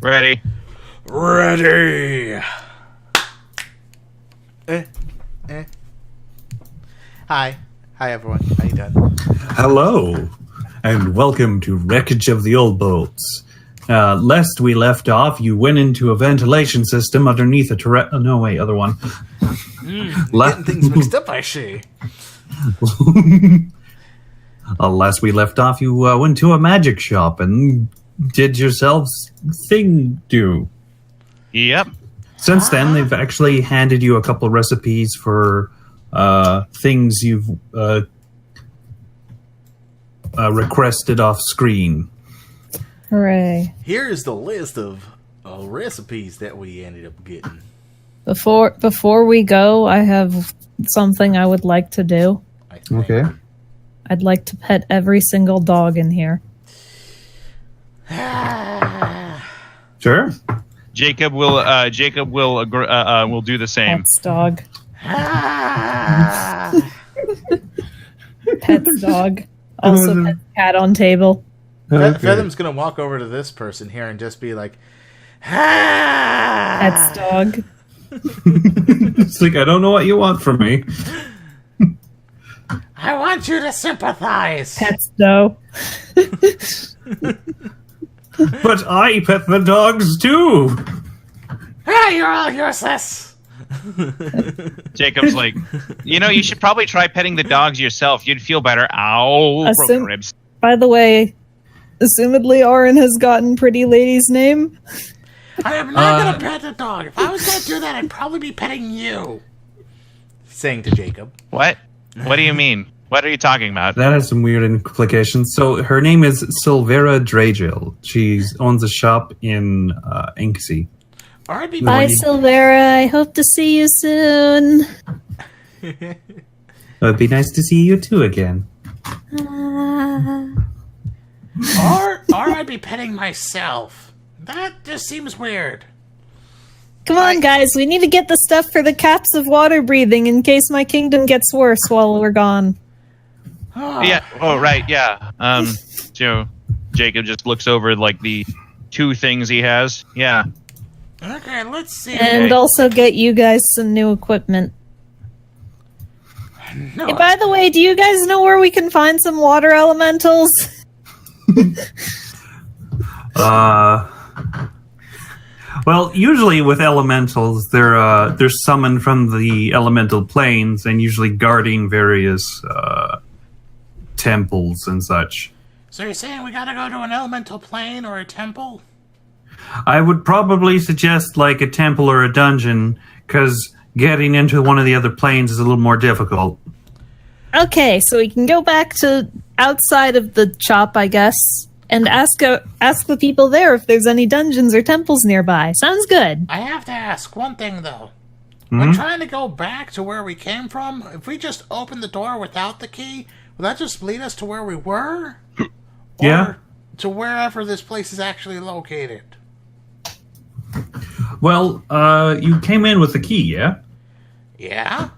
Ready. Ready. Hi, everyone. How you doing? Hello, and welcome to Wreckage of the Old Boats. Lest we left off, you went into a ventilation system underneath a turret. Oh, no, wait, other one. Getting things mixed up, I see. Last we left off, you went to a magic shop and did yourselves thing do. Yep. Since then, they've actually handed you a couple of recipes for things you've requested off screen. Hooray. Here is the list of recipes that we ended up getting. Before we go, I have something I would like to do. Okay. I'd like to pet every single dog in here. Sure. Jacob will do the same. Pet's dog. Pet's dog. Also pet's cat on table. Okay. Fathom's gonna walk over to this person here and just be like, "Pet's Pet's dog. It's like, I don't know what you want from me. I want you to sympathize." Pet's dough. But I pet the dogs too. You're all useless. Jacob's like, you should probably try petting the dogs yourself. You'd feel better. Ow, broken ribs. By the way, assumedly Orin has gotten Pretty Lady's name. I am not gonna pet the dog. If I was gonna do that, I'd probably be petting you. Saying to Jacob. What? What do you mean? What are you talking about? That has some weird implications. So her name is Silvera Dragil. She owns a shop in Inksea. Bye, Silvera. I hope to see you soon. It'd be nice to see you too again. Or I'd be petting myself. That just seems weird. Come on, guys. We need to get the stuff for the caps of water breathing in case my kingdom gets worse while we're gone. Yeah. Oh, right. Yeah. Jacob just looks over like the two things he has. Yeah. Okay, let's see. And also get you guys some new equipment. No. Hey, by the way, do you guys know where we can find some water elementals? Well, usually with elementals, they're summoned from the elemental planes and usually guarding various temples and such. So you're saying we gotta go to an elemental plane or a temple? I would probably suggest like a temple or a dungeon, because getting into one of the other planes is a little more difficult. Okay, so we can go back to outside of the shop, I guess, and ask the people there if there's any dungeons or temples nearby. Sounds good. I have to ask one thing, though. Mm-hmm. We're trying to go back to where we came from. If we just open the door without the key, will that just lead us to where we were? Yeah. Or to wherever this place is actually located? Well, you came in with the key, yeah? Yeah?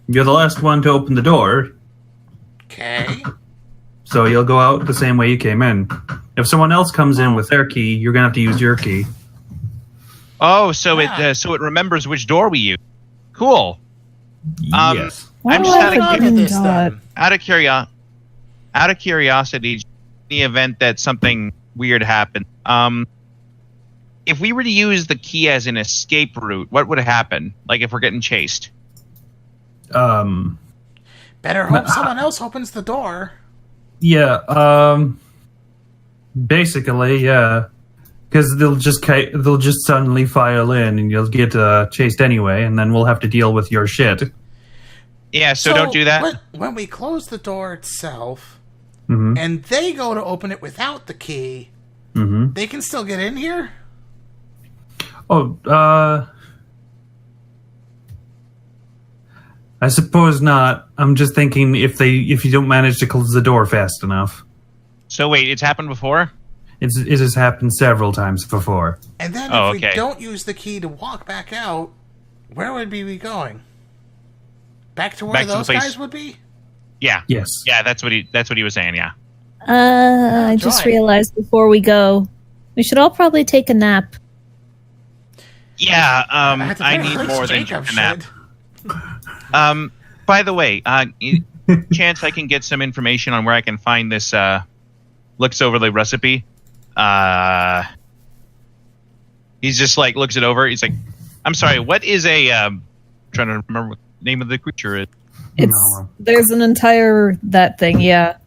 You're the last one to open the door, Okay. so you'll go out the same way you came in. If someone else comes in with their key, you're gonna have to use your key. Oh, so Yeah. it remembers which door we use. Cool. Yes. I'm Why just do I out of, forget this that? then. out of curiosity, in the event that something weird happened, if we were to use the key as an escape route, what would happen? Like if we're getting chased? Better hope someone else opens the door. Yeah, basically, yeah. Because they'll just suddenly file in and you'll get chased anyway, and then we'll have to deal with your shit. Yeah, so don't do that. When we close the door itself, Mm-hmm. and they go to open it without the key, Mm-hmm. they can still get in here? Oh, I suppose not. I'm just thinking if you don't manage to close the door fast enough. So wait, it's happened before? It has happened several times before. And then Oh, if we okay. don't use the key to walk back out, where would we be going? Back to where Back to the those place. guys would be? Yeah. Yes. Yeah, that's what he was saying, yeah. I just Joy. realized before we go, we should all probably take a nap. Yeah, At the I very need least, more than Jacob just a nap. should. By the way, chance I can get some information on where I can find this, looks over the recipe. He's just like, looks it over. He's like, I'm sorry, what is trying to remember what the name of the creature is. There's an entire that thing, yeah.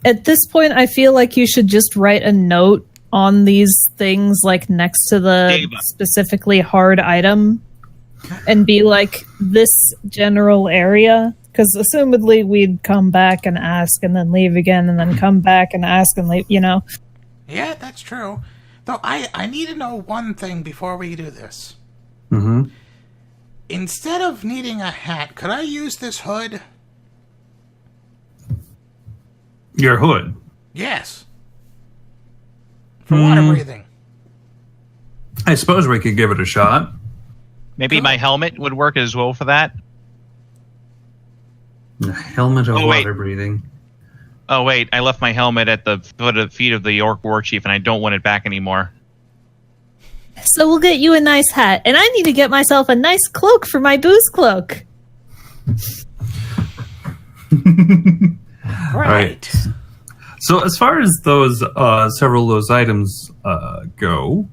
At this point, I feel like you should just write a note on these things, like next to the specifically hard item, and be like, this general area. Because assumedly we'd come back and ask and then leave again and then come back and ask and leave, Yeah, that's true. Though I need to know one thing before we do this. Mm-hmm. Instead of needing a hat, could I use this hood? Your hood. Yes. For water breathing. I suppose we could give it a shot. Maybe my helmet would work as well for that. The helmet of water breathing. Oh, wait, I left my helmet at the feet of the Orc War Chief, and I don't want it back anymore. So we'll get you a nice hat. And I need to get myself a nice cloak for my booze cloak. Right. So as far as those several of those items go,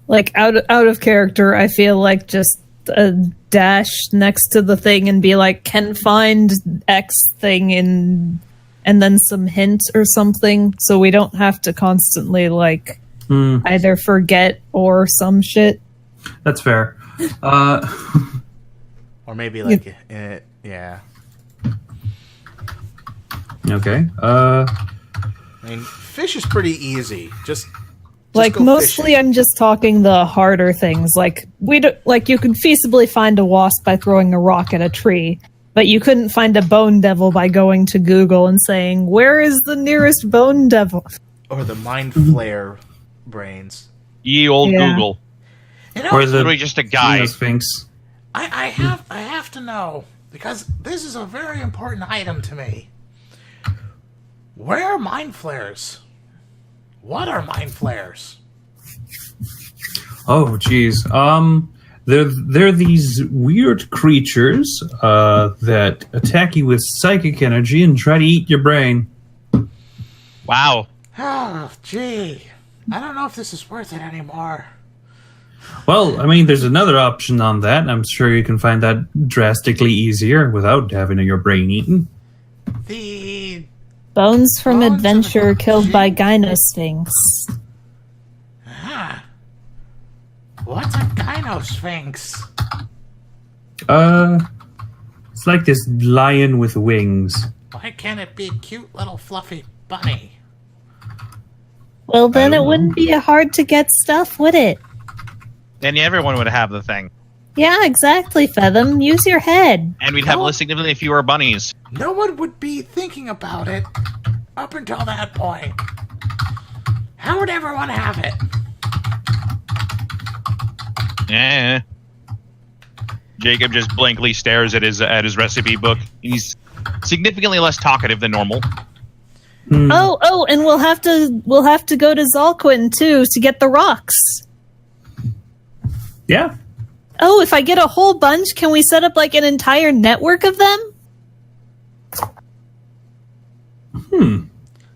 like out of character, I feel like just a dash next to the thing and be like, can find X thing in, and then some hint or something, so we don't have to constantly like either forget or some shit. That's fair. Or maybe like yeah. Okay. I mean, fish is pretty easy. Just like go mostly fishing. I'm just talking the harder things. Like you could feasibly find a wasp by throwing a rock at a tree, but you couldn't find a bone devil by going to Google and saying, where is the nearest bone devil? Or the mind flare brains. Ye old Google. You know, Or the Literally just a guy. Sphinx. I have to know, because this is a very important item to me. Where are mind flares? What are mind flares? Oh, geez. They're these weird creatures that attack you with psychic energy and try to eat your brain. Wow. Oh, gee. I don't know if this is worth it anymore. Well, I mean, there's another option on that. I'm sure you can find that drastically easier without having your brain eaten. The Bones from Bones of Adventure a- killed by Gynosphinx. What's a gynosphinx? It's like this lion with wings. Why can't it be a cute little fluffy bunny? Well, then it wouldn't be hard to get stuff, would it? Then everyone would have the thing. Yeah, exactly, Featham. Use your head. And we'd have significantly fewer bunnies. No one would be thinking about it up until that point. How would everyone have it? Yeah. Jacob just blankly stares at his recipe book. He's significantly less talkative than normal. Oh, and we'll have to go to Zalquin too to get the rocks. Yeah. Oh, if I get a whole bunch, can we set up like an entire network of them?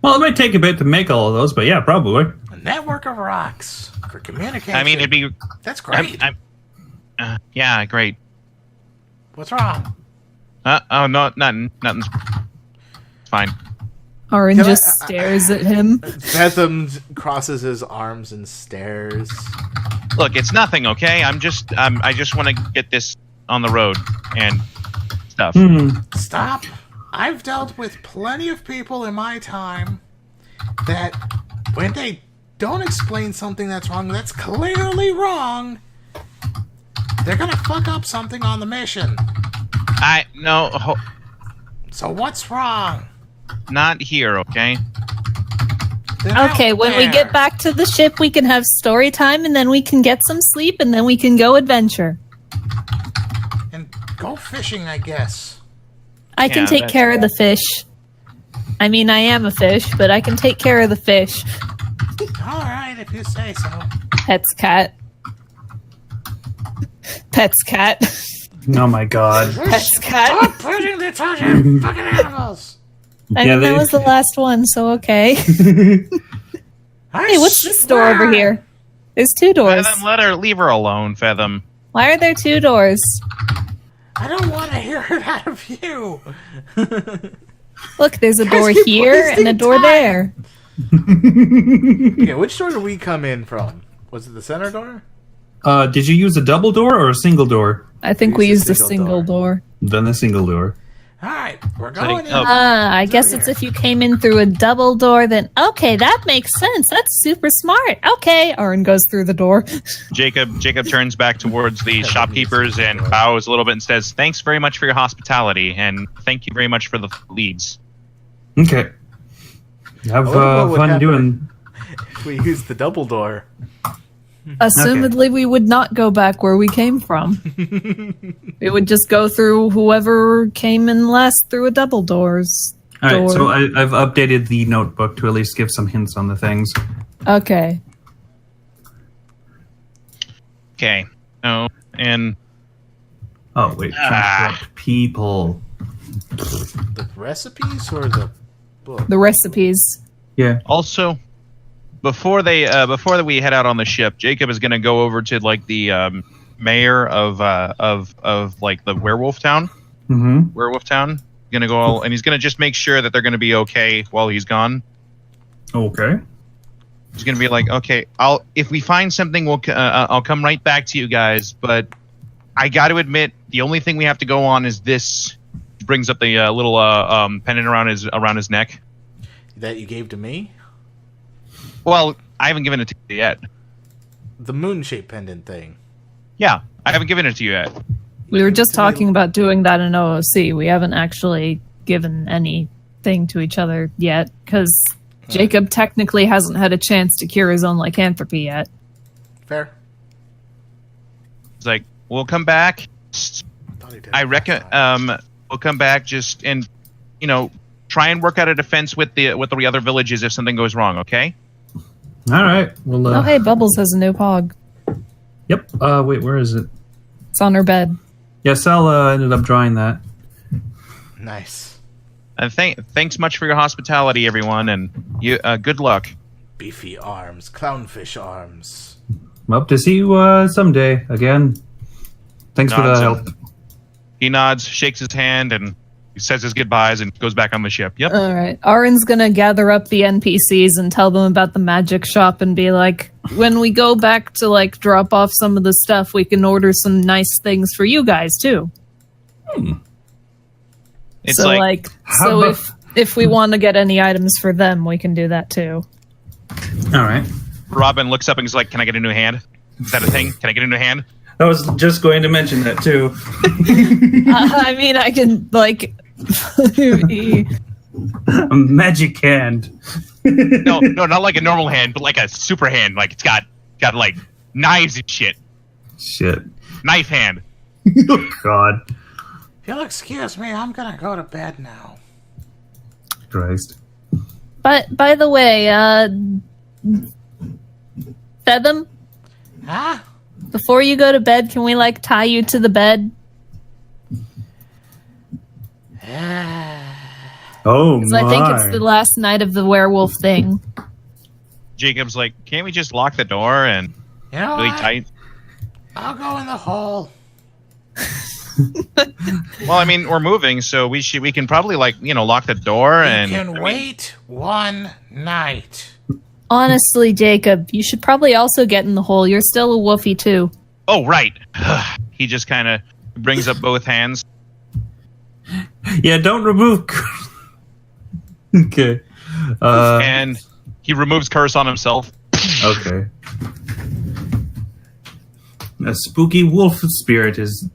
Well, it might take a bit to make all of those, but yeah, probably. A network of rocks for communication. I mean, it'd be... That's great. Yeah, great. What's wrong? Oh, no, nothing's fine. Orin Can I- just stares at him. Betham crosses his arms and stares. Look, it's nothing, okay? I just want to get this on the road and stuff. Stop. I've dealt with plenty of people in my time that when they don't explain something that's wrong, that's clearly wrong, they're gonna fuck up something on the mission. So what's wrong? Not here, okay? Then out Okay, when we there. get back to the ship, we can have story time, and then we can get some sleep, and then we can go adventure. And go fishing, I guess. I can Yeah, take that's care of the fish. I mean, I am a fish, but I can take care of the fish. All right, if you say so. Pet's cat. Pet's cat. Oh my god. Pet's cat. Stop putting the fucking animals. I mean, that was the last one, so okay. Hey, what's this door over here? There's 2 doors. Featham, leave her alone, Featham. Why are there 2 doors? I don't want to hear it out of you. Look, there's a door Guys, keep here and a wasting door time. there. Yeah, which door did we come in from? Was it the center door? Did you use a double door or a single door? I think we used a single door. Then a single door. All right, we're going in. I guess it's if you came in through a double door, then okay, that makes sense. That's super smart. Okay, Aaron goes through the door. Jacob turns back towards the shopkeepers and bows a little bit and says, "Thanks very much for your hospitality, and thank you very much for the leads." Okay. Have fun doing. If we use the double door. Assumedly, we would not go back where we came from. We would just go through whoever came in last through a double doors. All right, door. so I've updated the notebook to at least give some hints on the things. Okay. Okay. Oh, and Oh wait, transport people. The recipes or the book? The recipes. Yeah. also, before we head out on the ship, Jacob is going to go over to like the mayor of like the werewolf town. Mm-hmm. Werewolf town. Gonna go and he's gonna just make sure that they're gonna be okay while he's gone. Okay. He's gonna be like, okay, if we find something, I'll come right back to you guys. But I got to admit, the only thing we have to go on is this. He brings up the little pendant around his neck. That you gave to me? Well, I haven't given it to you yet. The moon-shaped pendant thing. Yeah, I haven't given it to you yet. We were just talking about doing that in OOC. We haven't actually given anything to each other yet, because Jacob technically hasn't had a chance to cure his own lycanthropy yet. Fair. It's like, we'll come back. Thought he did I it reckon last time. we'll come back just and try and work out a defense with the other villages if something goes wrong. Okay. All right. Well. Oh, hey, Bubbles has a new pog. Yep. Wait. Where is it? It's on her bed. Yes, Sal ended up drawing that. Nice. And thanks much for your hospitality, everyone, and you good luck. Beefy arms, clownfish arms. Hope to see you someday again. Thanks for the Nods help. and- He nods, shakes his hand, and he says his goodbyes and goes back on the ship. Yep. All right. Aaron's going to gather up the NPCs and tell them about the magic shop and be like, when we go back to like drop off some of the stuff, we can order some nice things for you guys too. It's so like How about- if we want to get any items for them, we can do that too. All right. Robin looks up and is like, "Can I get a new hand? Is that a thing? Can I get a new hand?" I was just going to mention that too. I mean, I can like. A magic hand. No, not like a normal hand, but like a super hand. Like it's got like knives and shit. Shit. Knife hand. Oh God. If you'll excuse me, I'm gonna go to bed now. Christ. But by the way, Featham, Huh? before you go to bed, can we like tie you to the bed? Oh 'Cause my. I think it's the last night of the werewolf thing. Jacob's like, "Can't we just lock the door and You know really what? tight?" I'll go in the hole. Well, I mean, we're moving, so we can probably lock the door and You can wait one night. Honestly, Jacob, you should probably also get in the hole. You're still a woofy too. Oh, right. He just kind of brings up both hands. Yeah, don't remove. Okay. And he removes curse on himself. Okay. A spooky wolf spirit just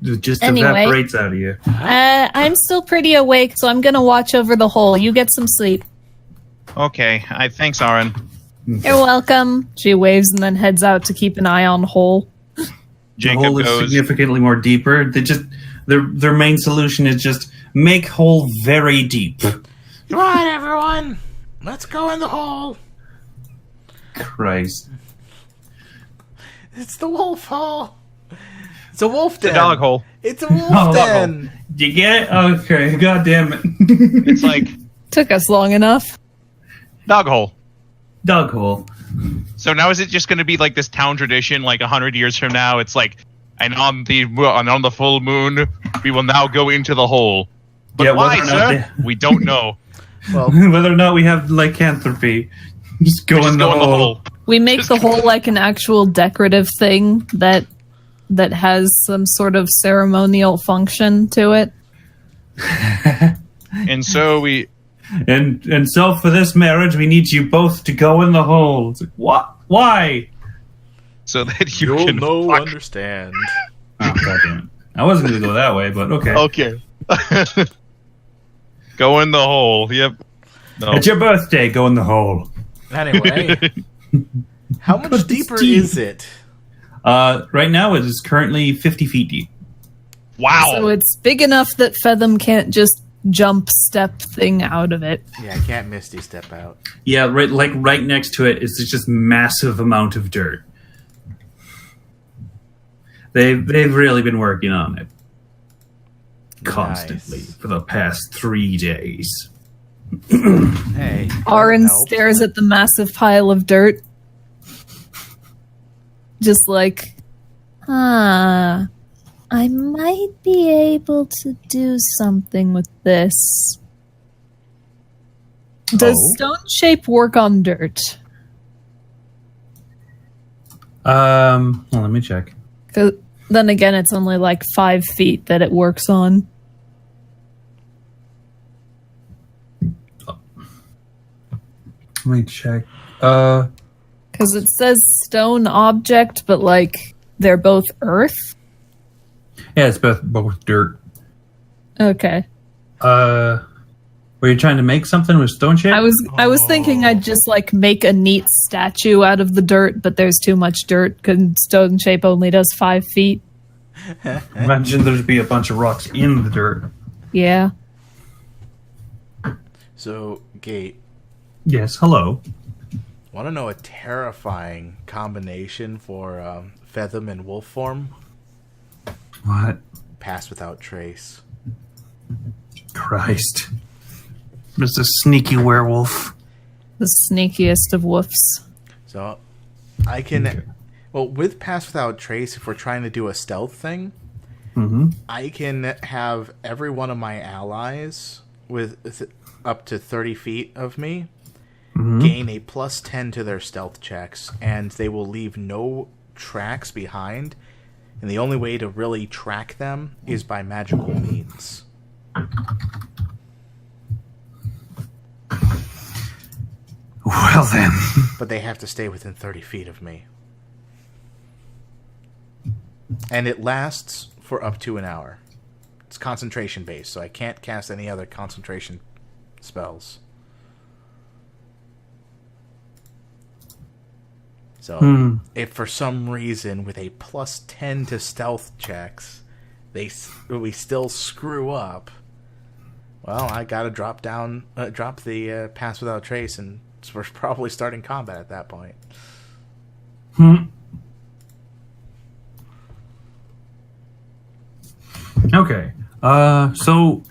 Anyway. evaporates out of you. I'm still pretty awake, so I'm gonna watch over the hole. You get some sleep. Okay. Thanks, Aaron. You're welcome. She waves and then heads out to keep an eye on hole. The Jacob hole is goes. significantly more deeper. They just their main solution is just make hole very deep. Come on, everyone. Let's go in the hole. Christ. It's the wolf hole. It's a wolf den. It's a dog hole. It's a wolf den. You get it? Okay, god damn it. It's like Took us long enough. dog hole. Dog hole. So now is it just going to be like this town tradition? Like 100 years from now, it's like, and on the full moon, we will now go into the hole. But Yeah, why, whether or not sir? We don't know. Well, Whether or not we have lycanthropy. Just go in the hole. We make the hole like an actual decorative thing that has some sort of ceremonial function to it. And so we... And so for this marriage, we need you both to go in the hole. It's like, what? Why? So that you you'll can know, fuck. understand. Oh, god damn it. I wasn't going to go that way, but okay. Okay. Go in the hole. Yep. No. It's your birthday, go in the hole. Anyway, how much But deeper it's deep. is it? Right now, it is currently 50 feet deep. Wow. So it's big enough that Featham can't just jump step thing out of it. Yeah, I can't Misty step out. Yeah, right next to it is just massive amount of dirt. They've really been working on it constantly Nice. for the past 3 days. Hey, Aaron helps. stares at the massive pile of dirt. Just like, I might be able to do something with this. Does Oh? stone shape work on dirt? Well, let me check. 'Cause then again, it's only like 5 feet that it works on. Let me check. Because it says stone object, but like they're both earth. Yeah, it's both dirt. Okay. Were you trying to make something with stone shape? I was thinking I'd just like make a neat statue out of the dirt, but there's too much dirt because stone shape only does 5 feet. Imagine there'd be a bunch of rocks in the dirt. Yeah. So, Gate, Yes, hello. want to know a terrifying combination for Featham and wolf form? What? Pass without trace. Christ. There's a sneaky werewolf. The sneakiest of woofs. So, I can... Well, with Pass Without Trace, if we're trying to do a stealth thing, I can have every one of my allies with up to 30 feet of me gain a plus 10 to their stealth checks, and they will leave no tracks behind. And the only way to really track them is by magical means. Well then. But they have to stay within 30 feet of me. And it lasts for up to an hour. It's concentration based, so I can't cast any other concentration spells. So, if for some reason with a plus 10 to stealth checks, we still screw up, well, I gotta drop the Pass Without Trace, and we're probably starting combat at that point. Okay. So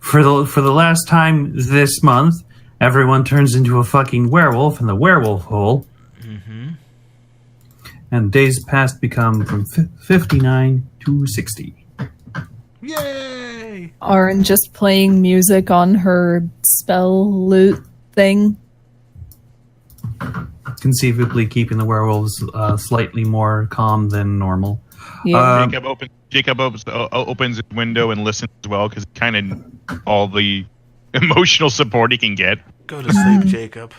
for the last time this month, everyone turns into a fucking werewolf in the werewolf hole. And days past become from 59 to 60. Yay! Aaron just playing music on her spell lute thing. Conceivably keeping the werewolves slightly more calm than normal. Yeah. Jacob opens his window and listens as well because kind of all the emotional support he can get. Go to sleep, Jacob.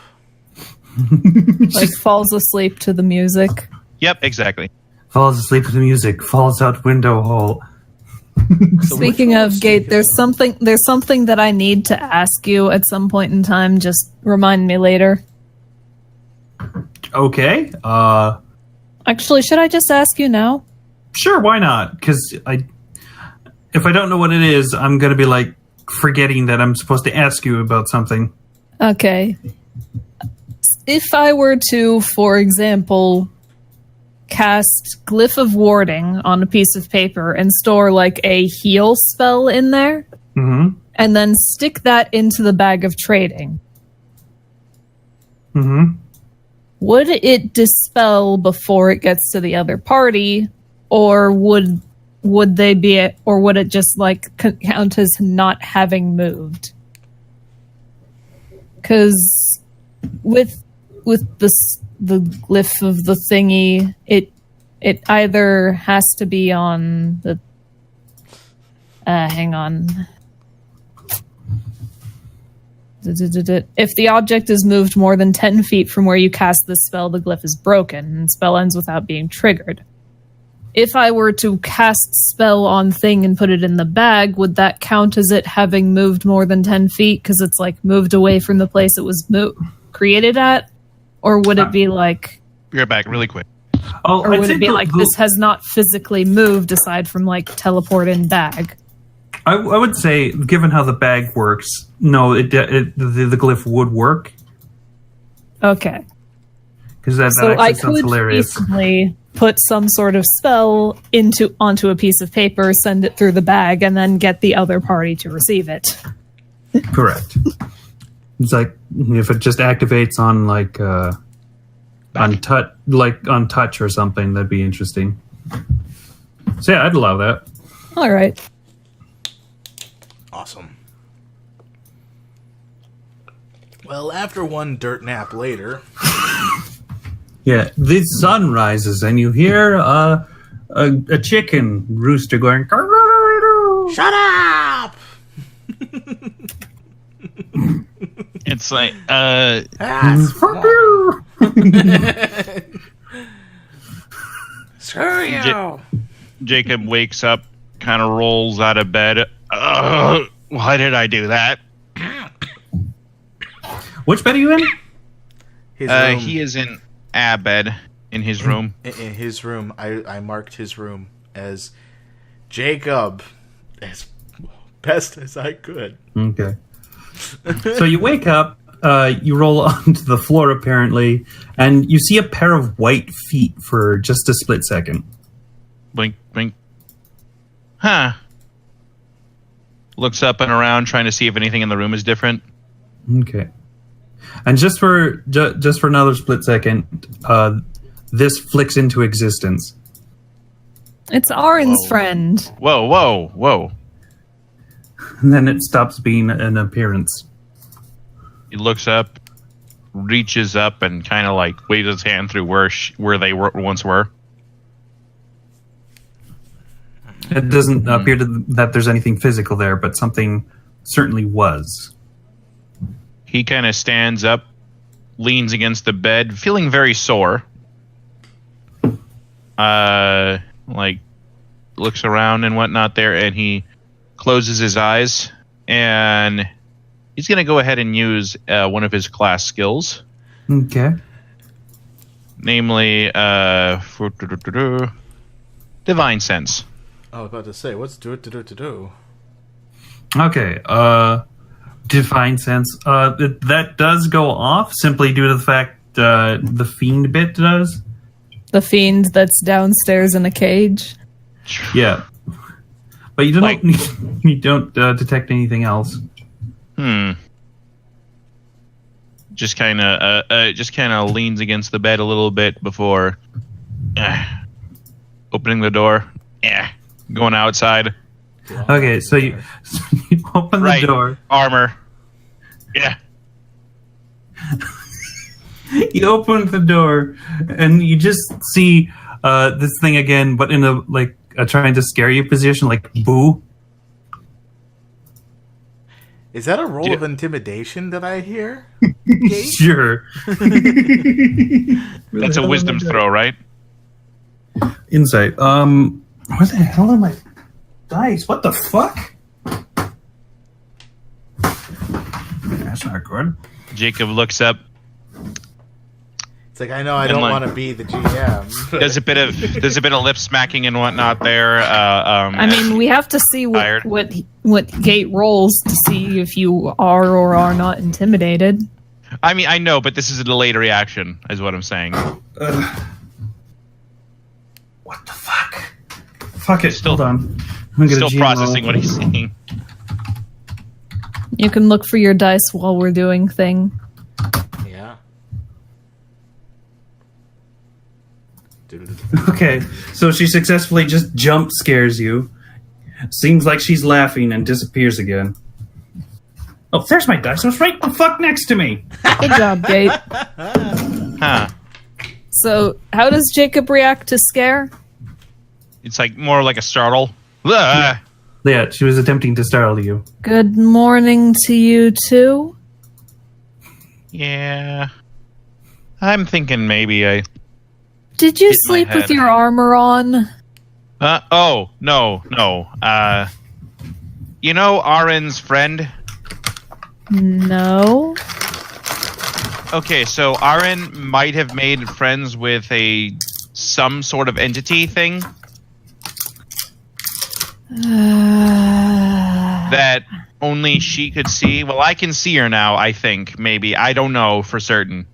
Like falls asleep to the music. Yep, exactly. Falls asleep to the music, falls out window hole. Speaking of Gate, there's something that I need to ask you at some point in time. Just remind me later. Okay. Actually, should I just ask you now? Sure, why not? Because if I don't know what it is, I'm going to be like forgetting that I'm supposed to ask you about something. Okay. if I were to, for example, cast Glyph of Warding on a piece of paper and store like a heal spell in there, Mm-hmm. and then stick that into the bag of trading, Mm-hmm. would it dispel before it gets to the other party, or would they be, or would it just like count as not having moved? Because with the glyph of the thingy, it either has to be on the hang on. If the object is moved more than 10 feet from where you cast the spell, the glyph is broken, and the spell ends without being triggered. If I were to cast spell on thing and put it in the bag, would that count as it having moved more than 10 feet because it's like moved away from the place it was created at? Or would it be like... Be right back, really quick. Oh, or would it be like, this has not physically moved aside from like teleport in bag? I would say, given how the bag works, no, the glyph would work. Okay. Because that So I actually sounds could hilarious. basically put some sort of spell onto a piece of paper, send it through the bag, and then get the other party to receive it. Correct. It's like if it just activates on like on touch or something, that'd be interesting. So yeah, I'd allow that. All right. Awesome. Well, after one dirt nap later... Yeah, the sun rises and you hear a chicken rooster going. Shut up! It's like, Fuck you! Screw you! Jacob wakes up, kind of rolls out of bed. Why did I do that? Which bed are you in? His room. He is in a bed in his room. In his room. I marked his room as Jacob as best as I could. Okay. So you wake up, you roll onto the floor apparently, and you see a pair of white feet for just a split second. Blink, blink. Huh. Looks up and around, trying to see if anything in the room is different. Okay. And just for another split second, this flicks into existence. It's Arin's friend. Whoa, whoa, whoa. And then it stops being an appearance. He looks up, reaches up, and kind of like waves his hand through where they once were. It doesn't appear that there's anything physical there, but something certainly was. He kind of stands up, leans against the bed, feeling very sore. Like, looks around and whatnot there, and he closes his eyes, and he's going to go ahead and use one of his class skills. Okay. Namely, Divine Sense. I was about to say, what's do? Okay. Divine Sense. That does go off simply due to the fact the fiend bit does. The fiend that's downstairs in a cage. Yeah. But you don't you don't detect anything else. Just kind of leans against the bed a little bit before opening the door. Going outside. Okay, so you open the door. Armor. Yeah. You open the door and you just see this thing again, but in a trying to scare you position, like boo. Is that a roll of intimidation that I hear? Sure. That's a wisdom throw, right? Insight. Where the hell are my dice? What the fuck? That's not good. Jacob looks up. It's like, I know I don't want to be the GM. There's a bit of lip smacking and whatnot there. I mean, we have to see what Gate rolls to see if you are or are not intimidated. I mean, I know, but this is a delayed reaction, is what I'm saying. What the fuck? Fuck it. Hold on. I'm Still processing what he's saying. You can look for your dice while we're doing thing. Yeah. Okay, so she successfully just jump scares you. Seems like she's laughing and disappears again. Oh, there's my dice. It was right the fuck next to me. Good job, Gate. Huh. So, how does Jacob react to scare? It's like more like a startle. Ugh. Yeah, she was attempting to startle you. Good morning to you, too. Yeah. I'm thinking maybe I... Did you Hit my sleep with head. your armor on? Oh, no. You know Arin's friend? No. Okay, so Arin might have made friends with some sort of entity thing that only she could see. Well, I can see her now, I think, maybe. I don't know for certain.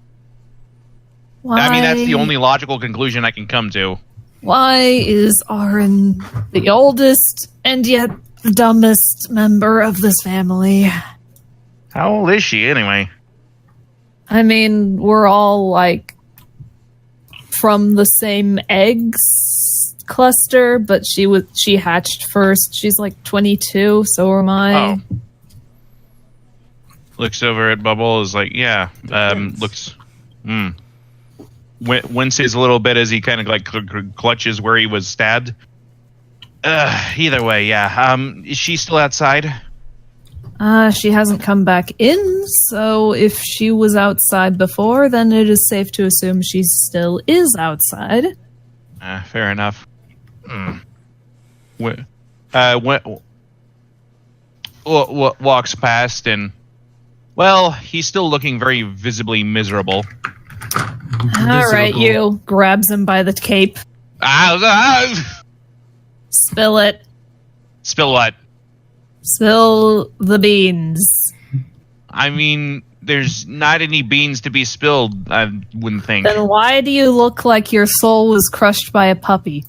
Why? I mean, that's the only logical conclusion I can come to. Why is Arin the oldest and yet the dumbest member of this family? How old is she, anyway? I mean, we're all, like, from the same eggs cluster, but she hatched first. She's, like, 22, so am I. Oh. Looks over at Bubble, is like, yeah, looks... winces a little bit as he kind of, like, clutches where he was stabbed. Either way, yeah. Is she still outside? She hasn't come back in, so if she was outside before, then it is safe to assume she still is outside. Fair enough. Walks past and, well, he's still looking very visibly miserable. All right, you. Grabs him by the cape. Spill it. Spill what? Spill the beans. I mean, there's not any beans to be spilled, I wouldn't think. Then why do you look like your soul was crushed by a puppy?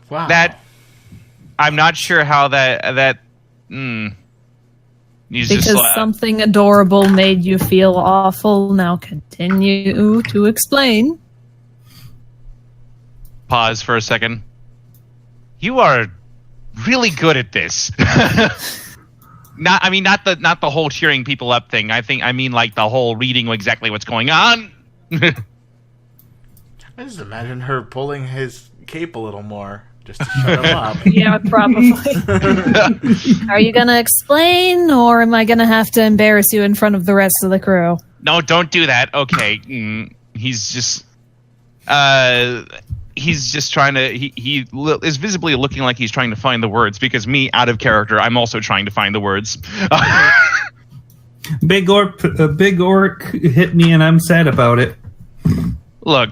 Wow. That, I'm not sure how that Because something adorable made you feel awful. Now continue to explain. Pause for a second. You are really good at this. Not the whole cheering people up thing. I mean like the whole reading exactly what's going on. I just imagine her pulling his cape a little more just to shut him up. Yeah, probably. Are you going to explain, or am I going to have to embarrass you in front of the rest of the crew? No, don't do that. Okay. He's just trying to... He is visibly looking like he's trying to find the words, because me, out of character, I'm also trying to find the words. Big orc hit me and I'm sad about it. Look,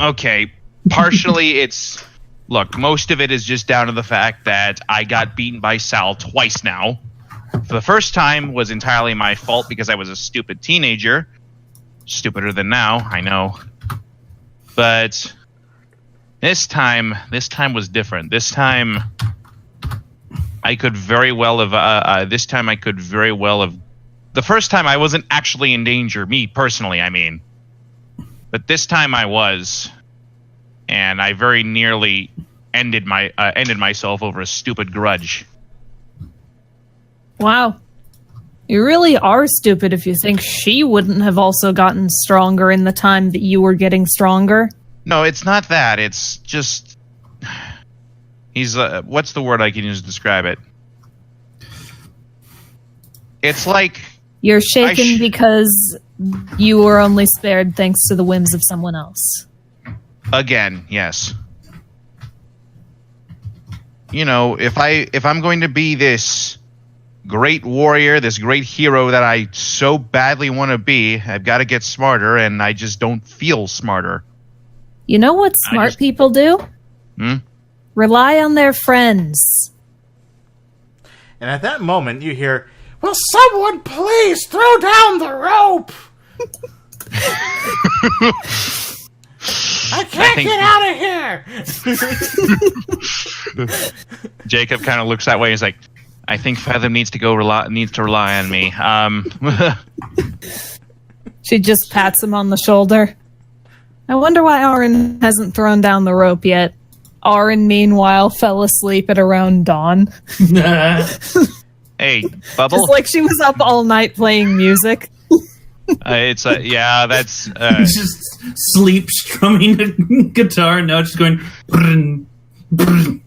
okay, partially it's... Look, most of it is just down to the fact that I got beaten by Sal twice now. For the first time was entirely my fault because I was a stupid teenager. Stupider than now, I know. But this time was different. This time I could very well have... The first time I wasn't actually in danger, me personally, I mean. But this time I was... And I very nearly ended myself over a stupid grudge. Wow. You really are stupid if you think she wouldn't have also gotten stronger in the time that you were getting stronger. No, it's not that. It's just... He's... what's the word I can use to describe it? It's like... You're shaken because you were only spared thanks to the whims of someone else. Again, yes. You know, if I'm going to be this great warrior, this great hero that I so badly want to be, I've got to get smarter, and I just don't feel smarter. You know what smart people do? Rely on their friends. And at that moment, you hear, Will someone please throw down the rope? I can't get out of here. Jacob kind of looks that way. He's like, I think Fathom needs to rely on me. She just pats him on the shoulder. I wonder why Aaron hasn't thrown down the rope yet. Aaron, meanwhile, fell asleep at around dawn. Hey, Bubble. Just like she was up all night playing music. That's just sleep strumming a guitar, and now it's just going. Brrn, brrn.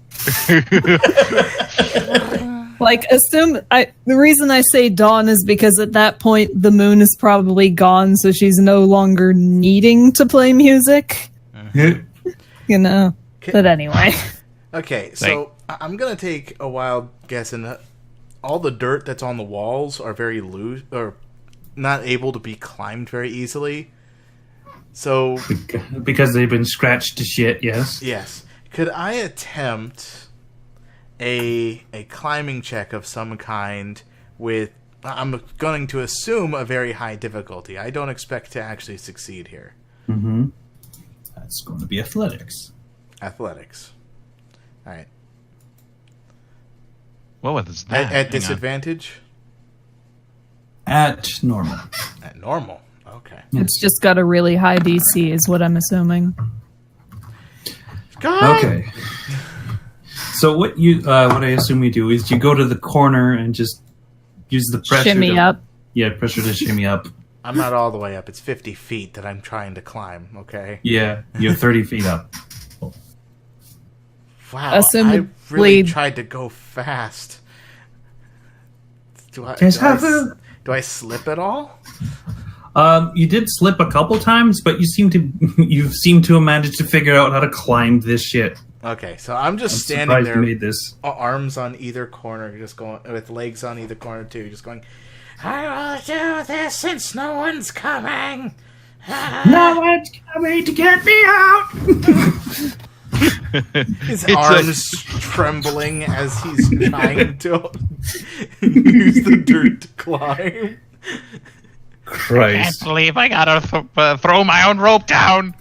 Like, the reason I say dawn is because at that point the moon is probably gone, so she's no longer needing to play music. You know. But anyway. Okay, so I'm gonna take a wild guess, and all the dirt that's on the walls are very loose, or not able to be climbed very easily. So because they've been scratched to shit, yes. Yes. Could I attempt a climbing check of some kind with, I'm going to assume, a very high difficulty. I don't expect to actually succeed here. Mm-hmm. That's going to be athletics. Athletics. All right. What was that? At disadvantage? At normal. At normal. Okay. It's just got a really high DC, is what I'm assuming. God! Okay. So what I assume you do is you go to the corner and just use the pressure. Shimmy up. Yeah, pressure to shimmy up. I'm not all the way up. It's 50 feet that I'm trying to climb, okay? Yeah, you're 30 feet up. Wow, Assumedly, I really tried to go fast. Do I slip at all? You did slip a couple times, but you seem to have managed to figure out how to climb this shit. Okay, so I'm just standing surprised there, you made this. arms on either corner, just going with legs on either corner too, just going. I will do this since no one's coming. No one's coming to get me out. His arms trembling as he's trying to use the dirt to climb. Christ! I can't believe I gotta throw my own rope down.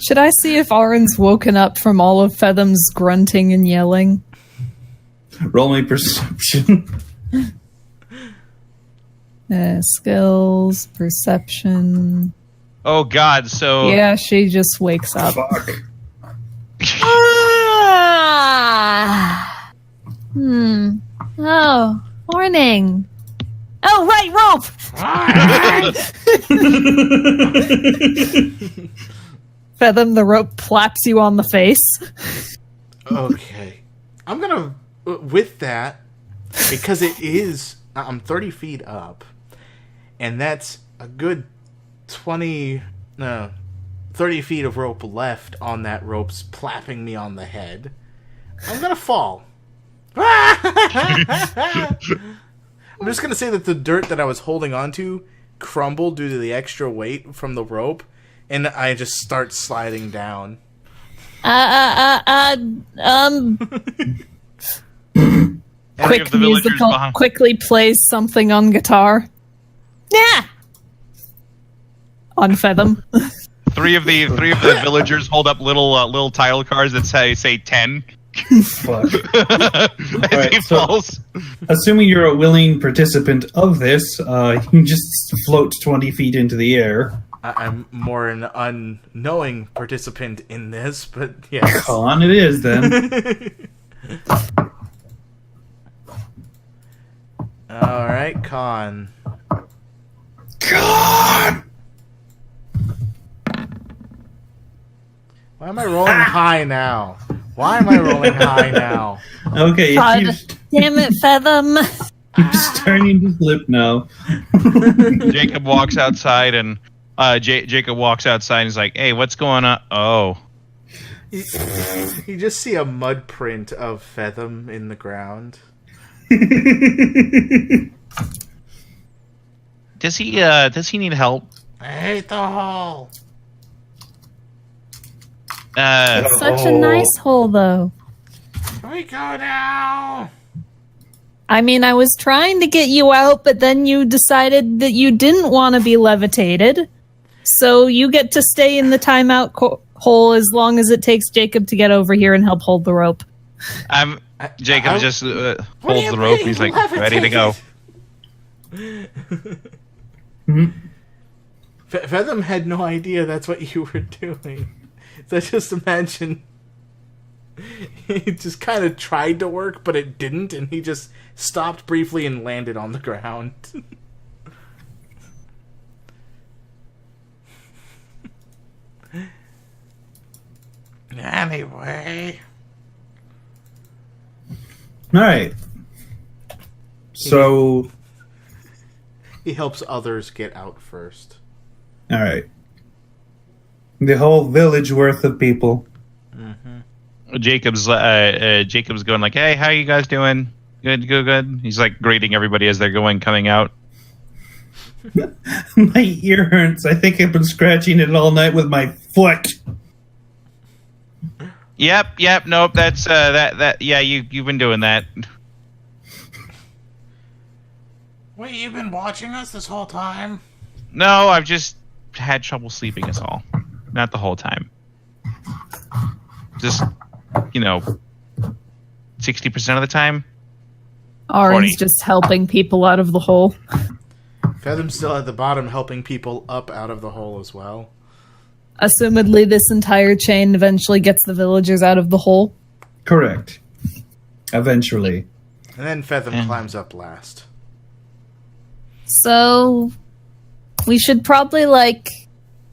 Should I see if Aaron's woken up from all of Fethem's grunting and yelling? Roll me perception. Skills, perception. Oh God! So Yeah, she just wakes up. Fuck. Oh, morning. Oh, right, rope! Fethem, the rope plaps you on the face. Okay. I'm gonna, with that, because I'm 30 feet up, and that's a good 30 feet of rope left on that rope's plapping me on the head. I'm gonna fall. I'm just gonna say that the dirt that I was holding onto crumbled due to the extra weight from the rope, and I just start sliding down. Quick musical quickly plays something on guitar. Yeah. On Fetham. Three of the villagers hold up little title cards that say 10. Fuck. As he falls. Assuming you're a willing participant of this, you just float 20 feet into the air. I'm more an unknowing participant in this, but yes. Con it is, then. Alright, con. Con! Why am I rolling high now? Why am I rolling high now? Okay, God if damn it, Fetham. you're starting to slip now. Jacob walks outside and Jacob walks outside and he's like, "Hey, what's going on?" Oh. You just see a mud print of Fetham in the ground. Does he need help? I hate the hole. Such a nice hole, though. Can we go now? I mean, I was trying to get you out, but then you decided that you didn't want to be levitated. So you get to stay in the timeout hole as long as it takes Jacob to get over here and help hold the rope. Jacob just holds the rope. He's like, ready to go. Featham had no idea that's what you were doing. So just imagine it just kind of tried to work, but it didn't, and he just stopped briefly and landed on the ground. Anyway. Alright. So... He helps others get out first. Alright. The whole village worth of people. Mm-hmm. Jacob's going like, hey, how you guys doing? Good. He's like greeting everybody as they're coming out. My ear hurts. I think I've been scratching it all night with my foot. Yep. Nope. That's that. Yeah, you've been doing that. Wait, you've been watching us this whole time? No, I've just had trouble sleeping. Is all. Not the whole time. Just 60% of the time. Arin's just helping people out of the hole. Fathom's still at the bottom, helping people up out of the hole as well. Assumedly, this entire chain eventually gets the villagers out of the hole. Correct. Eventually. And then Fathom climbs up last. So, we should probably,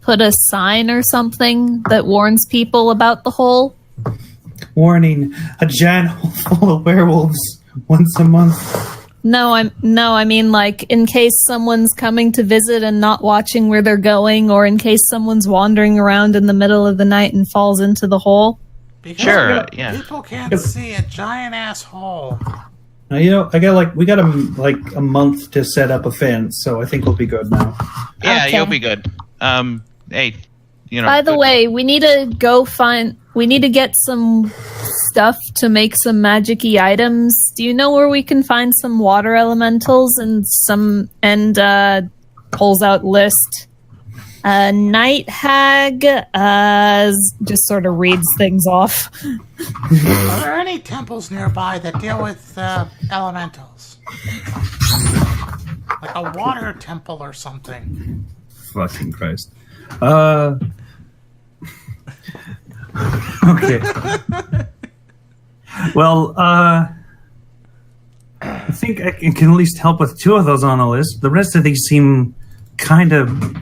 put a sign or something that warns people about the hole. Warning, a giant hole full of werewolves once a month. No, I mean, in case someone's coming to visit and not watching where they're going, or in case someone's wandering around in the middle of the night and falls into the hole. Because sure, yeah. People can't see a giant ass hole. Now, we got a month to set up a fence, so I think we'll be good now. Yeah, Okay. You'll be good. Hey, By the way, we need to get some stuff to make some magic-y items. Do you know where we can find some water elementals and pulls out list. Night Hag just sort of reads things off. Are there any temples nearby that deal with elementals? Like a water temple or something? Fucking Christ. Okay. Well, I think I can at least help with 2 of those on the list. The rest of these seem kind of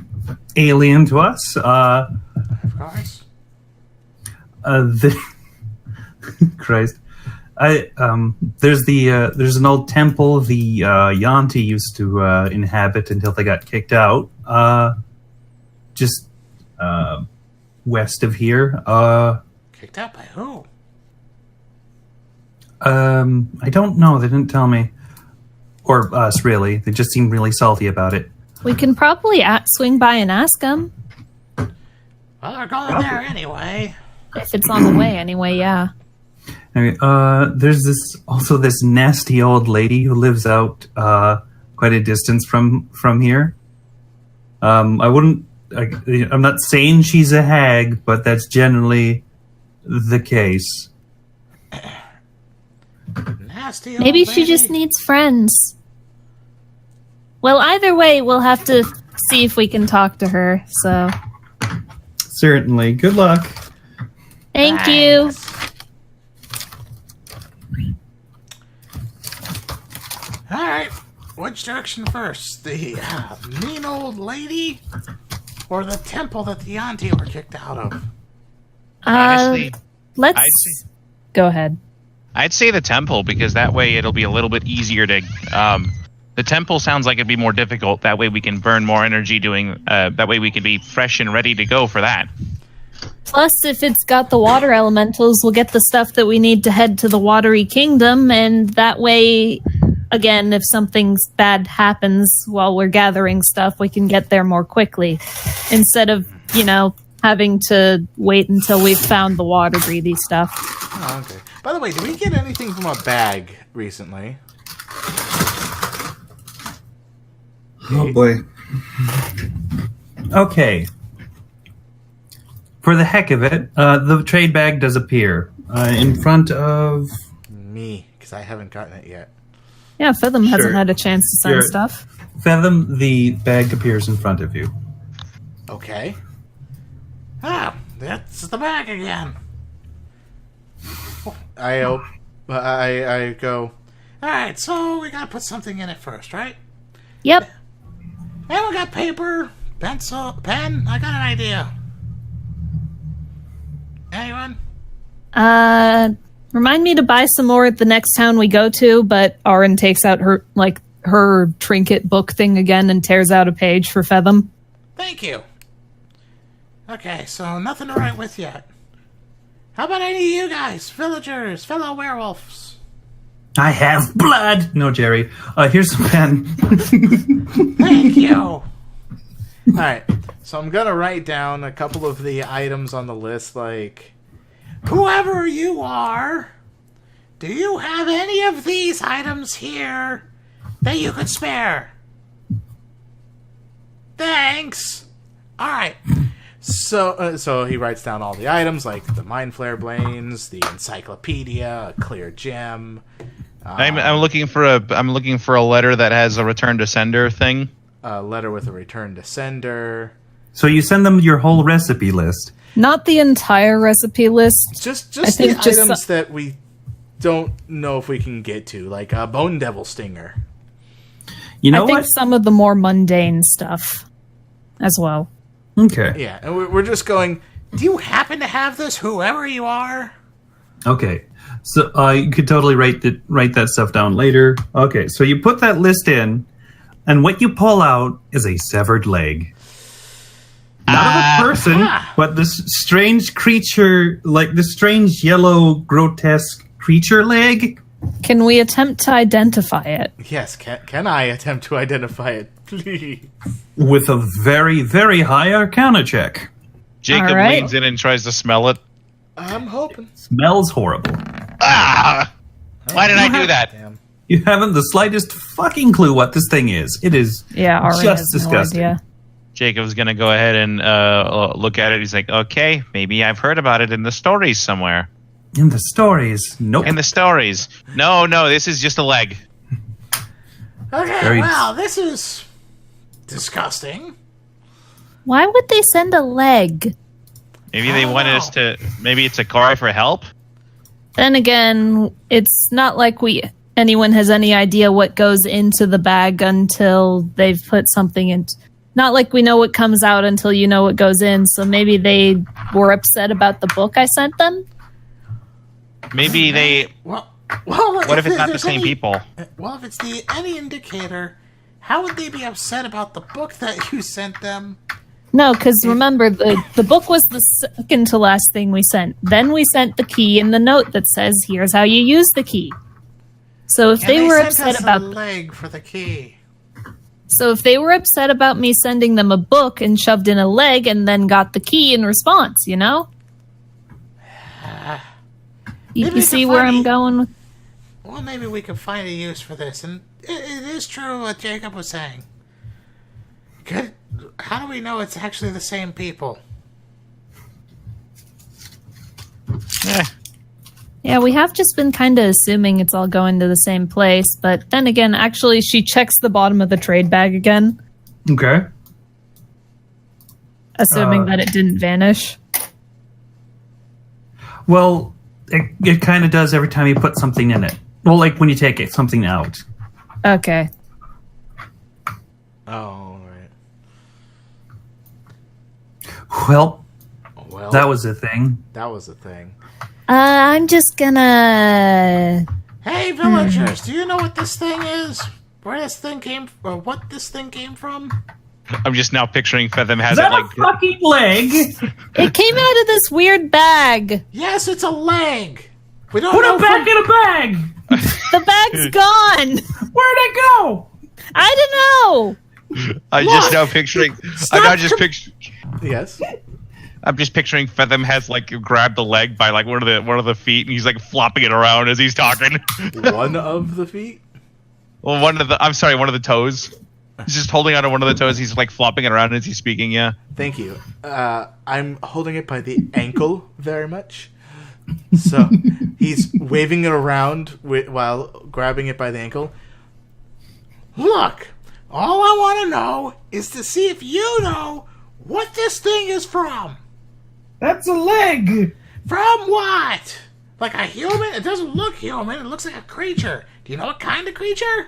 alien to us. Of course. Christ. There's an old temple the Yanti used to inhabit until they got kicked out. Just west of here. Kicked out by who? I don't know. They didn't tell me. Or us, really. They just seemed really salty about it. We can probably swing by and ask them. Well, they're going there anyway. If it's on the way anyway, yeah. Anyway, there's this nasty old lady who lives out quite a distance from here. I'm not saying she's a hag, but that's generally the case. Nasty old Maybe lady. she just needs friends. Well, either way, we'll have to see if we can talk to her, so... Certainly. Good luck. Thank you. Alright, which direction first? The mean old lady? Or the temple that the Yanti were kicked out of? Honestly, Let's... Go ahead. I'd say the temple, because that way it'll be a little bit easier to... the temple sounds like it'd be more difficult. That way we can burn more energy doing... that way we can be fresh and ready to go for that. Plus, if it's got the water elementals, we'll get the stuff that we need to head to the Watery Kingdom, and that way, again, if something bad happens while we're gathering stuff, we can get there more quickly. Instead of, having to wait until we've found the water-breathy stuff. Oh, okay. By the way, did we get anything from a bag recently? Oh boy. Okay. For the heck of it, the trade bag does appear in front of Me, because I haven't gotten it yet. Yeah, Fathom hasn't Sure. had a chance to send Sure. stuff. Fathom. The bag appears in front of you. Okay. Ah, that's the bag again. I go. All right, so we gotta put something in it first, right? Yep. And we got paper, pencil, pen. I got an idea. Anyone? Remind me to buy some more at the next town we go to, but Auron takes out her trinket book thing again and tears out a page for Fathom. Thank you. Okay, so nothing to write with yet. How about any of you guys, villagers, fellow werewolves? I have blood. No, Jerry. Here's some pen. Thank you. Alright, so I'm gonna write down a couple of the items on the list, like, whoever you are, do you have any of these items here that you could spare? Thanks. Alright. So he writes down all the items, like the Mind Flare Blains, the Encyclopedia, a clear gem. I'm looking for a letter that has a return to sender thing. A letter with a return to sender. So you send them your whole recipe list. Not the entire recipe list. Just I the think just items that we don't know if we can get to, like a Bone Devil Stinger. You know I think what? some of the more mundane stuff as well. Okay. Yeah, and we're just going, do you happen to have this, whoever you are? Okay. So you could totally write that stuff down later. Okay. So you put that list in, and what you pull out is a severed leg. Not of a person, but this strange creature, like this strange yellow grotesque creature leg. Can we attempt to identify it? Yes, can I attempt to identify it, please? With a very, very high Arcana check. Jacob All right. leans in and tries to smell it. I'm hoping. Smells horrible. Ah! Why did I do that? Damn. You haven't the slightest fucking clue what this thing is. It is Yeah, Auron just has disgusting. no idea. Jacob's gonna go ahead and look at it. He's like, okay, maybe I've heard about it in the stories somewhere. In the stories, nope. In the stories. No, this is just a leg. Okay, Very- well, this is disgusting. Why would they send a leg? Maybe they I don't wanted know. us to. Maybe it's a cry for help. Then again, it's not like anyone has any idea what goes into the bag until they've put something in. Not like we know what comes out until you know what goes in. So maybe they were upset about the book I sent them. Maybe they. Well, What if it's not the there's same any- people? Well, if it's any indicator, how would they be upset about the book that you sent them? No, because remember, the book was the second to last thing we sent. Then we sent the key and the note that says, here's how you use the key. So if And they were sent upset us about a leg for the key. So if they were upset about me sending them a book and shoved in a leg and then got the key in response, you know? You Maybe see it's a where I'm funny- going with? Well, maybe we can find a use for this. And it is true what Jacob was saying. How do we know it's actually the same people? Yeah, we have just been kind of assuming it's all going to the same place. But then again, actually, she checks the bottom of the trade bag again, Okay. assuming that it didn't vanish. Well, it kind of does every time you put something in it. Well, like when you take something out. Okay. Oh, right. Well, Well, that was a thing. that was the thing. I'm just gonna... Hey, villagers, do you know what this thing is? Where this thing came or what this thing came from? I'm just now picturing Fathom has Is it that like. a fucking leg? It came out of this weird bag. Yes, it's a leg. We don't Put know it back in a bag. The bag's gone. Where'd it go? I don't know. I'm just now picturing. Yes. I'm just picturing Fathom has like grabbed the leg by like one of the feet and he's like flopping it around as he's talking. One of the feet? Well, one of the toes. He's just holding onto one of the toes. He's like flopping it around as he's speaking. Yeah. Thank you. I'm holding it by the ankle very much. So he's waving it around while grabbing it by the ankle. Look, all I want to know is to see if you know what this thing is from. That's a leg. From what? Like a human? It doesn't look human. It looks like a creature. Do you know what kind of creature?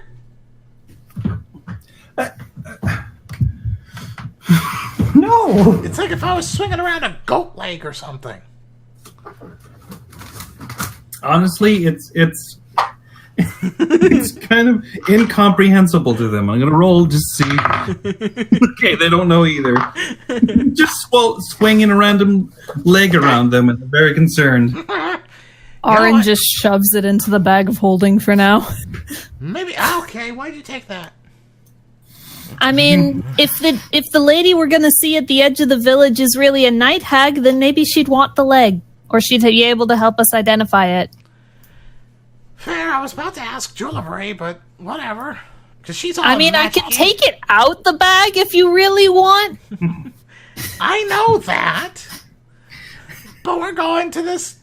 No. It's like if I was swinging around a goat leg or something. Honestly, it's it's kind of incomprehensible to them. I'm gonna roll just see. Okay, they don't know either. Just swinging a random leg around them, and they're very concerned. Aaron just shoves it into the bag of holding for now. Maybe. Okay, why'd you take that? I mean, if the lady we're gonna see at the edge of the village is really a night hag, then maybe she'd want the leg, or she'd be able to help us identify it. Fair. I was about to ask Julibery, but whatever. Because she's all. I mean, I can take it out the bag if you really want. I know that, but we're going to this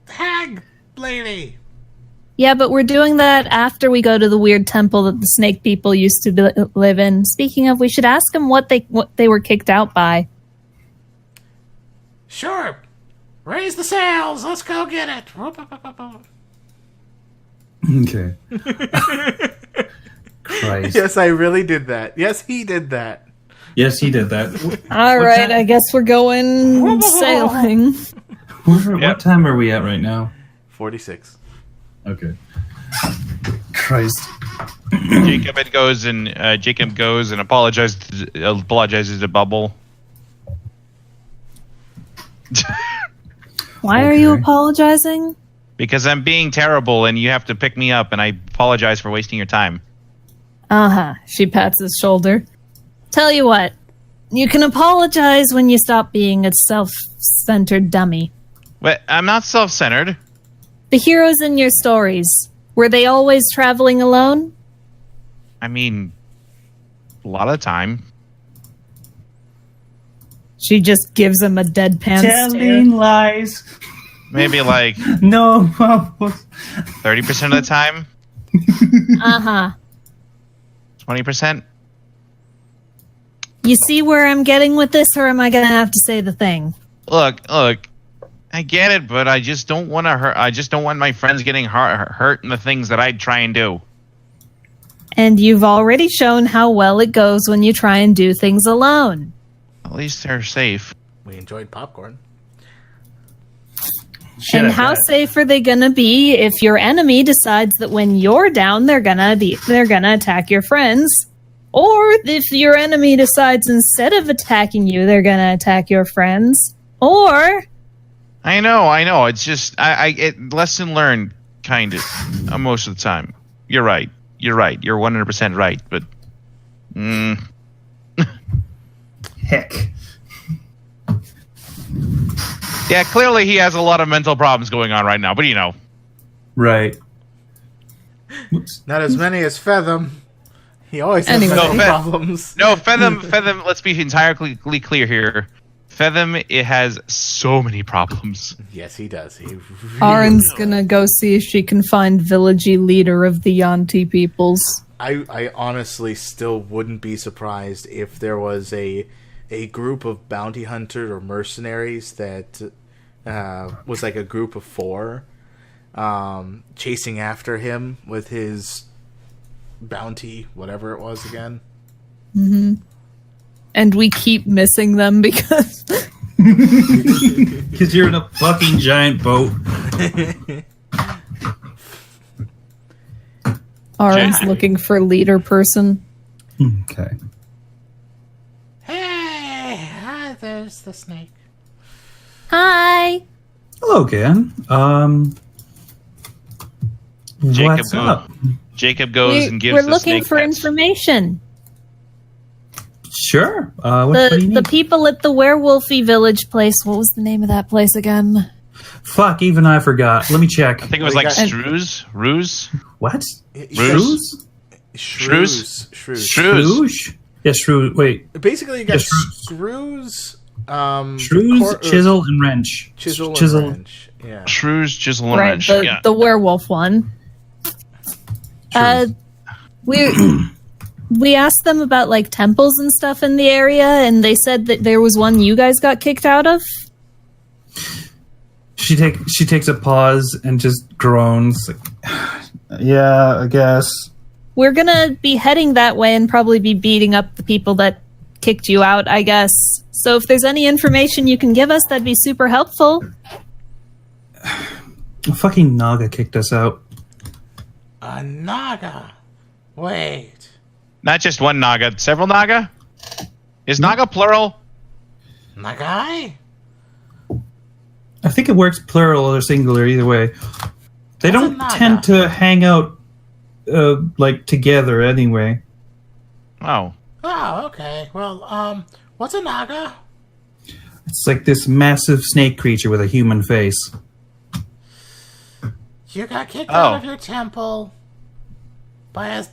hag lady. Yeah, but we're doing that after we go to the weird temple that the snake people used to live in. Speaking of, we should ask them what they were kicked out by. Sure. Raise the sails. Let's go get it. Okay. Christ. Yes, I really did that. Yes, he did that. Yes, he did that. All right, I guess we're going sailing. What time are we at right now? 46. Okay. Christ. Jacob goes and apologizes to Bubble. Why are you apologizing? Because I'm being terrible and you have to pick me up, and I apologize for wasting your time. Uh-huh. She pats his shoulder. Tell you what, you can apologize when you stop being a self-centered dummy. But I'm not self-centered. The heroes in your stories, were they always traveling alone? I mean, a lot of the time. She just gives him a deadpan stare. Telling lies. Maybe like No. 30% of the time. Uh-huh. 20%. You see where I'm getting with this, or am I going to have to say the thing? Look. I get it, but I just don't want to hurt. I just don't want my friends getting hurt in the things that I try and do. And you've already shown how well it goes when you try and do things alone. At least they're safe. We enjoyed popcorn. Shit, and how safe are they gonna be if your enemy decides that when you're down, they're gonna attack your friends? Or if your enemy decides instead of attacking you, they're gonna attack your friends? Or... I know. It's just lesson learned, kind of, most of the time. You're right. You're 100% right. But, Heck. yeah, clearly he has a lot of mental problems going on right now. But Right. Oops. Not as many as Featham. He always has Anyway. mental problems. No, Featham. Let's be entirely clear here. Featham, it has so many problems. Yes, he does. He really Aaron's gonna go see if she can find villagey leader of the Yanti peoples. I honestly still wouldn't be surprised if there was a group of bounty hunters or mercenaries that was like a group of 4 chasing after him with his bounty, whatever it was again. Mm-hmm. And we keep missing them because... Because you're in a fucking giant boat. Aaron's looking for leader person. Okay. Hey, hi, there's the snake. Hi! Hello again. What's up? Jacob goes and gives We're the looking snake for pets. information. Sure. What do you need? The people at the werewolfy village place, what was the name of that place again? Fuck, even I forgot. Let me check. I think it was like Ruse. What? Ruse? Shrews. Yeah, shrews. Wait. Basically, you got shrews. screws. Shrews, chisel, and wrench. Chisel and wrench. Yeah. Shrews, chisel, and Right, wrench. the werewolf one. We asked them about like temples and stuff in the area, and they said that there was one you guys got kicked out of. She takes a pause and just groans. Like, yeah, I guess. We're gonna be heading that way and probably be beating up the people that kicked you out, I guess. So if there's any information you can give us, that'd be super helpful. A fucking Naga kicked us out. A Naga? Wait. Not just one Naga, several Naga? Is Naga plural? Nagai? I think it works plural or singular either way. They don't tend to hang out like together anyway. Oh. Oh, okay. Well, what's a Naga? It's like this massive snake creature with a human face. You got kicked out of your temple by a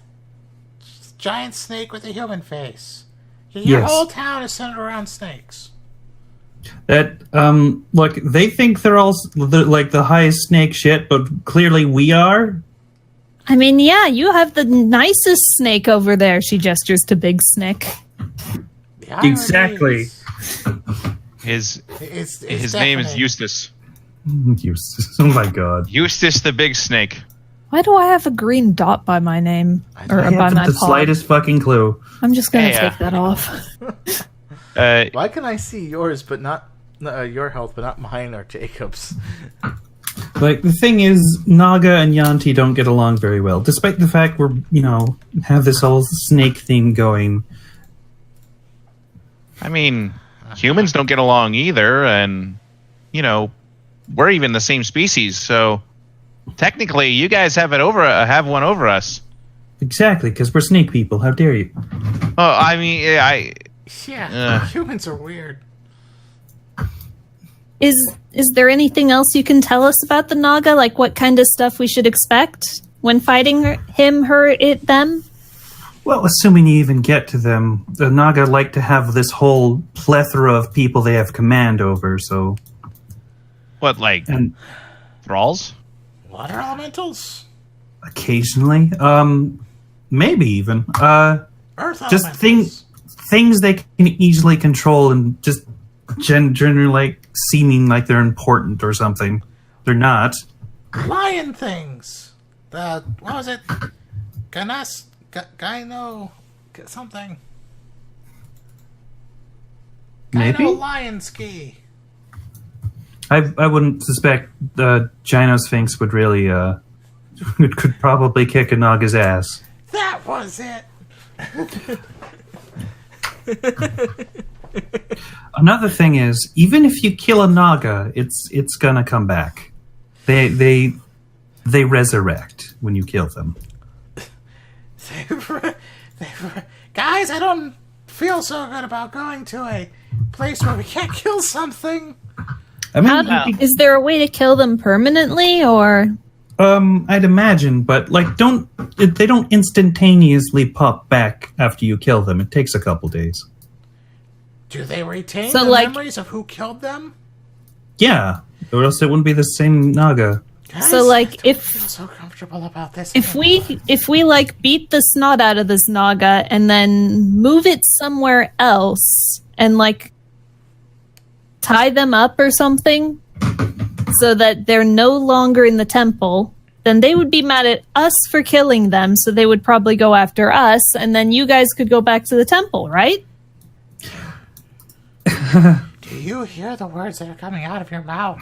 giant snake with a human face. Your whole town is centered around snakes. That, look, they think they're all like the highest snake shit, but clearly we are. I mean, yeah, you have the nicest snake over there. She gestures to Big Snick. Exactly. His name is Eustace. Eustace. Oh my god. Eustace the Big Snake. Why do I have a green dot by my name? Or I by have my the paw? slightest fucking clue. I'm just gonna take that off. Why can I see yours, but not your health, but not mine or Jacob's? Like, the thing is, Naga and Yanti don't get along very well, despite the fact we're, have this whole snake thing going. I mean, humans don't get along either, and, we're even the same species, so technically you guys have one over us. Exactly, because we're snake people. How dare you? Oh, I mean, humans are weird. Is there anything else you can tell us about the Naga? Like what kind of stuff we should expect when fighting them? Well, assuming you even get to them, the Naga like to have this whole plethora of people they have command over, so... What, like thralls? Water elementals? Occasionally. Maybe even. Earth just elementals. Things they can easily control and just generally like seeming like they're important or something. They're not. Lion things. What was it? Gyno something. Maybe? Gyno lion ski. I wouldn't suspect Gynosphinx would really could probably kick a Naga's ass. That was it. Another thing is, even if you kill a Naga, it's gonna come back. They resurrect when you kill them. Guys, I don't feel so good about going to a place where we can't kill something. I mean, is there a way to kill them permanently, or? I'd imagine, but like, they don't instantaneously pop back after you kill them. It takes a couple days. Do they retain the memories of who killed them? Yeah, or else it wouldn't be the same Naga. Guys, so like, I don't feel so comfortable about this. If we like beat the snot out of this Naga and then move it somewhere else and like tie them up or something so that they're no longer in the temple, then they would be mad at us for killing them, so they would probably go after us, and then you guys could go back to the temple, right? Do you hear the words that are coming out of your mouth?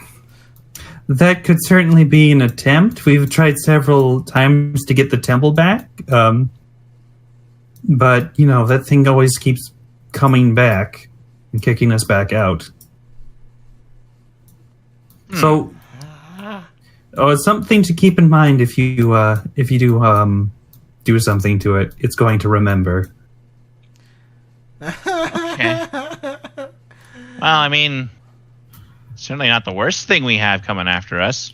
That could certainly be an attempt. We've tried several times to get the temple back, but, that thing always keeps coming back and kicking us back out. So, something to keep in mind if you do something to it. It's going to remember. Okay. Well, I mean, certainly not the worst thing we have coming after us.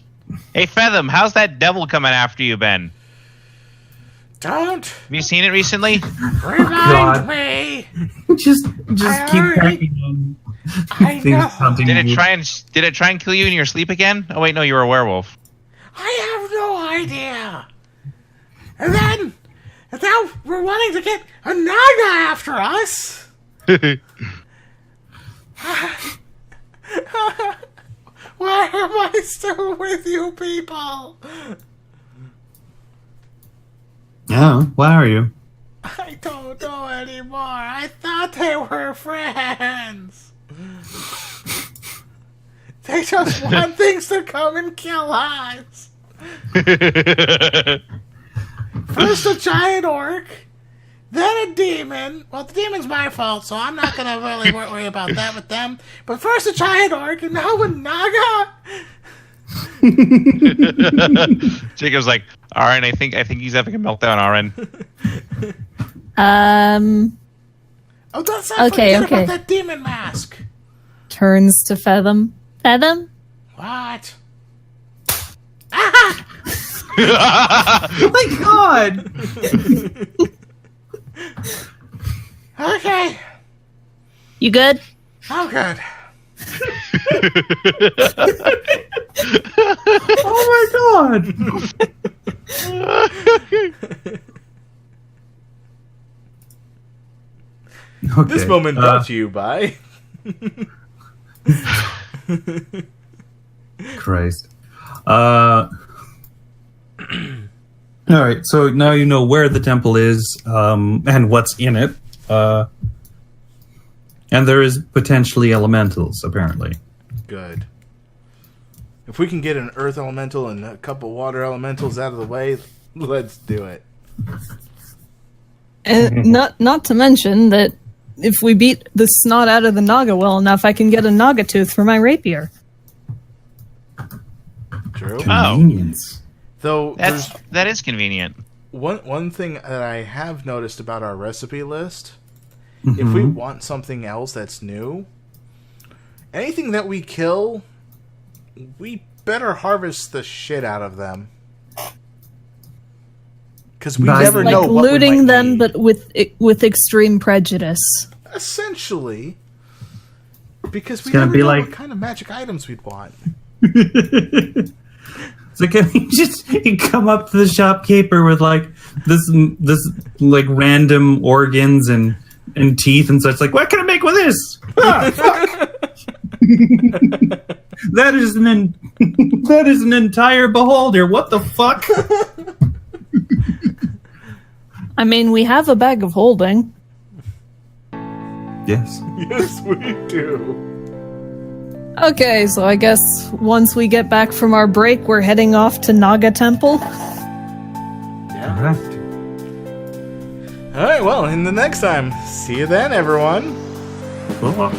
Hey, Featham, how's that devil coming after you, Ben? Don't Have you seen it recently? remind me. Just I keep already- packing on I things know. hunting Did it you. try and kill you in your sleep again? Oh wait, no, you were a werewolf. I have no idea. And then, now we're wanting to get a Naga after us. Why am I still with you people? Yeah, why are you? I don't know anymore. I thought they were friends. They just want things to come and kill us. First a giant orc, then a demon. Well, the demon's my fault, so I'm not gonna really worry about that with them. But first a giant orc, and now a Naga. Jacob's like, Aaron, I think he's having a meltdown, Aaron. Oh, let's not Okay, forget okay. about that demon mask. Turns to Fathom. Fathom? What? Ah! Oh my god! Okay, You good? I'm good. Oh my god! Okay, This moment brought to you by. Christ. All right, so now you know where the temple is and what's in it. And there is potentially elementals, apparently. Good. If we can get an earth elemental and a couple water elementals out of the way, let's do it. And not to mention that if we beat the snot out of the Naga well enough, I can get a Naga tooth for my rapier. True. Convenience. Though That is convenient. one thing that I have noticed about our recipe list, if we want something else that's new, anything that we kill, we better harvest the shit out of them. Because we Nice. never Like know what we looting might them, need. but with extreme prejudice. Essentially. Because we gonna never be know like- what kind of magic items we'd want. So can you come up to the shopkeeper with like this like random organs and teeth and such, like, what can I make with this? Ah, fuck. that is an entire beholder. What the fuck? I mean, we have a bag of holding. Yes. Yes, we do. Okay, so I guess once we get back from our break, we're heading off to Naga Temple. Yeah. Correct. All right, well, in the next time. See you then, everyone. Cool.